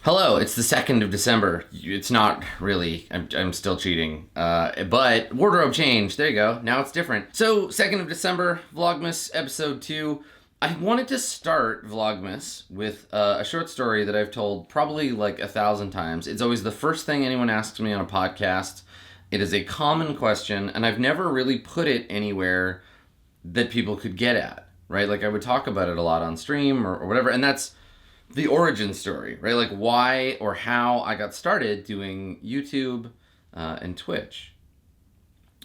Hello, it's the 2nd of December. It's not really. I'm still cheating. But wardrobe change. There you go. Now it's different. So, 2nd of December, Vlogmas episode 2. I wanted to start Vlogmas with a short story that I've told probably like 1,000 times. It's always the first thing anyone asks me on a podcast. It is a common question, and I've never really put it anywhere that people could get at, right? Like I would talk about it a lot on stream or whatever, and that's the origin story, right? Like why or how I got started doing YouTube and Twitch.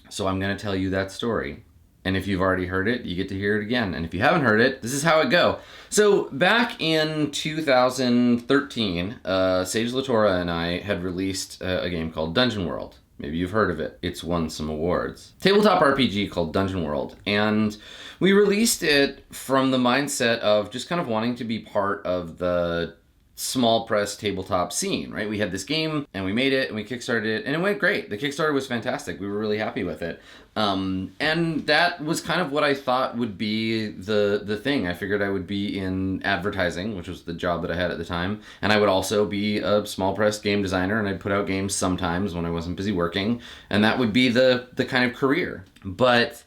So I'm going to tell you that story. And if you've already heard it, you get to hear it again. And if you haven't heard it, this is how it go. So back in 2013, Sage Latora and I had released a game called Dungeon World. Maybe you've heard of it. It's won some awards. Tabletop RPG called Dungeon World. And we released it from the mindset of just kind of wanting to be part of the small press tabletop scene, right? We had this game and we made it and we kickstarted it and it went great. The Kickstarter was fantastic. We were really happy with it. And that was kind of what I thought would be the thing. I figured I would be in advertising, which was the job that I had at the time. And I would also be a small press game designer, and I'd put out games sometimes when I wasn't busy working. And that would be the kind of career. But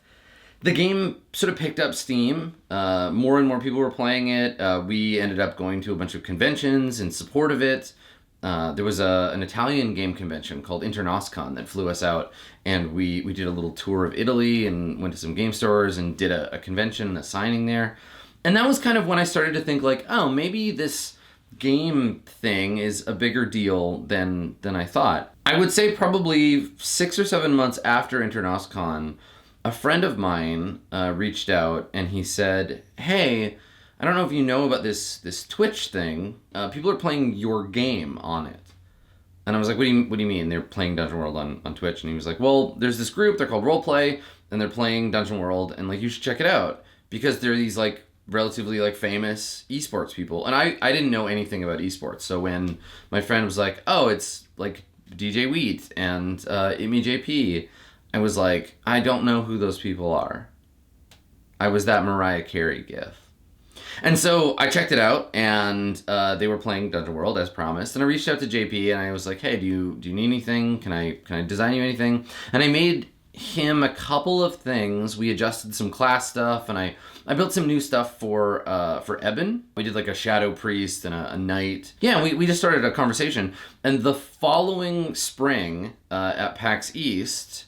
the game sort of picked up steam. More and more people were playing it. We ended up going to a bunch of conventions in support of it. There was an Italian game convention called Internauscon that flew us out, and we did a little tour of Italy and went to some game stores and did a convention, a signing there. And that was kind of when I started to think like, oh, maybe this game thing is a bigger deal than I thought. I would say probably 6 or 7 months after Internauscon, a friend of mine reached out and he said, hey, I don't know if you know about this Twitch thing. People are playing your game on it. And I was like, what do you mean? They're playing Dungeon World on Twitch? And he was like, well, there's this group, they're called Roleplay, and they're playing Dungeon World, and like you should check it out. Because they're these like relatively like famous esports people. And I didn't know anything about esports. So when my friend was like, oh, it's like DJ Wheat and Imi JP, I was like, I don't know who those people are. I was that Mariah Carey gif. And so I checked it out, and they were playing Dungeon World as promised. And I reached out to JP, and I was like, hey, do you need anything? Can I design you anything? And I made him a couple of things. We adjusted some class stuff, and I built some new stuff for Eben. We did like a Shadow Priest and a Knight. Yeah, we just started a conversation. And the following spring at PAX East,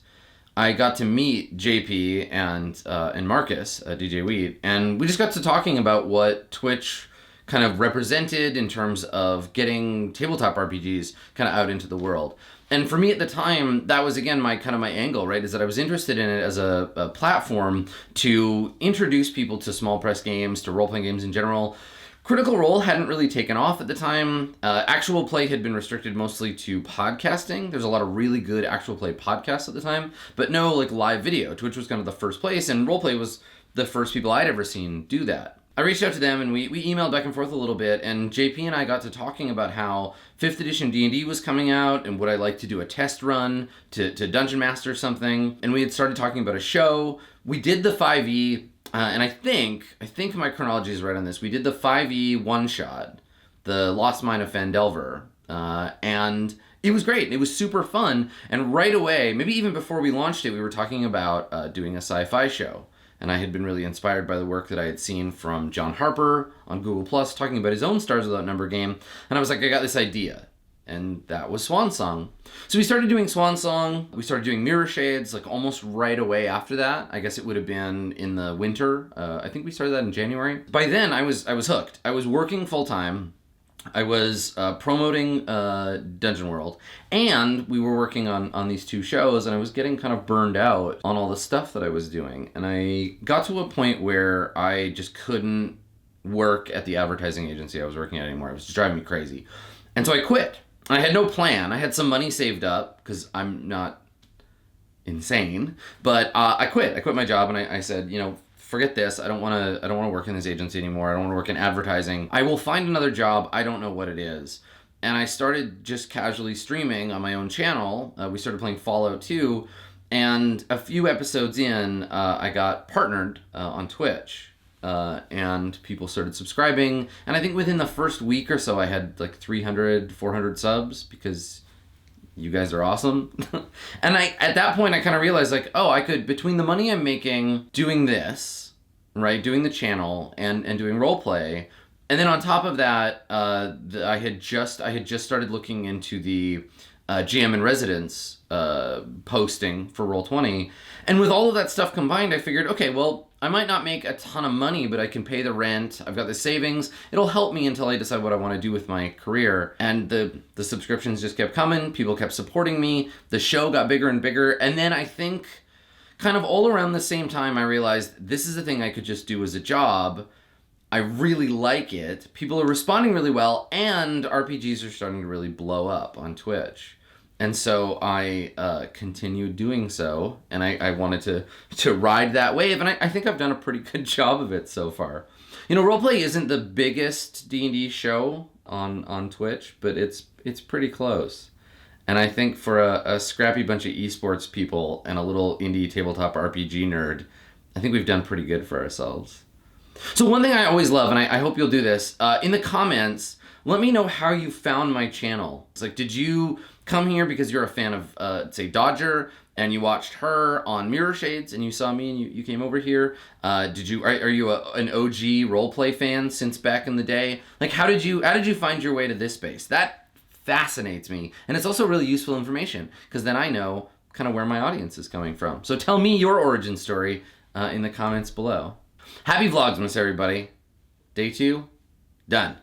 I got to meet JP and Marcus, DJ Weed, and we just got to talking about what Twitch kind of represented in terms of getting tabletop RPGs kind of out into the world. And for me at the time, that was again my angle, right? Is that I was interested in it as a platform to introduce people to small press games, to role-playing games in general. Critical Role hadn't really taken off at the time. Actual play had been restricted mostly to podcasting. There's a lot of really good actual play podcasts at the time, but no like live video. Twitch was kind of the first place, and roleplay was the first people I'd ever seen do that. I reached out to them, and we emailed back and forth a little bit, and JP and I got to talking about how 5th edition D&D was coming out, and would I like to do a test run to Dungeon Master or something, and we had started talking about a show. We did the 5e, and I think my chronology is right on this. We did the 5e one-shot, the Lost Mine of Phandelver, and it was great. It was super fun, and right away, maybe even before we launched it, we were talking about doing a sci-fi show. And I had been really inspired by the work that I had seen from John Harper on Google+, talking about his own Stars Without Number game. And I was like, I got this idea. And that was Swan Song. So we started doing Swan Song. We started doing Mirror Shades like almost right away after that. I guess it would have been in the winter. I think we started that in January. By then, I was hooked. I was working full-time. I was promoting Dungeon World, and we were working on these 2 shows, and I was getting kind of burned out on all the stuff that I was doing. And I got to a point where I just couldn't work at the advertising agency I was working at anymore. It was just driving me crazy. And so I quit. I had no plan. I had some money saved up, because I'm not insane, but I quit. I quit my job, and I said, forget this. I don't want to work in this agency anymore. I don't want to work in advertising. I will find another job. I don't know what it is. And I started just casually streaming on my own channel. We started playing Fallout 2, and a few episodes in, I got partnered on Twitch and people started subscribing. And I think within the first week or so, I had like 300, 400 subs because you guys are awesome. And at that point, I kind of realized like, oh, I could, between the money I'm making doing this, right, doing the channel and doing roleplay, and then on top of that, I had just started looking into the GM in Residence posting for Roll20. And with all of that stuff combined, I figured, okay, well, I might not make a ton of money, but I can pay the rent. I've got the savings. It'll help me until I decide what I want to do with my career. And the subscriptions just kept coming. People kept supporting me. The show got bigger and bigger. And then I think kind of all around the same time, I realized this is a thing I could just do as a job. I really like it. People are responding really well, and RPGs are starting to really blow up on Twitch. And so I continued doing so, and I wanted to ride that wave, and I think I've done a pretty good job of it so far. You know, Roleplay isn't the biggest D&D show on Twitch, but it's pretty close. And I think for a scrappy bunch of esports people and a little indie tabletop RPG nerd, I think we've done pretty good for ourselves. So one thing I always love, and I hope you'll do this, in the comments, let me know how you found my channel. It's like, did you come here because you're a fan of, say, Dodger, and you watched her on Mirror Shades, and you saw me, and you came over here? Are you an OG roleplay fan since back in the day? Like, how did you find your way to this space? That fascinates me, and it's also really useful information, because then I know kind of where my audience is coming from. So tell me your origin story in the comments below. Happy Vlogmas, everybody. Day 2, done.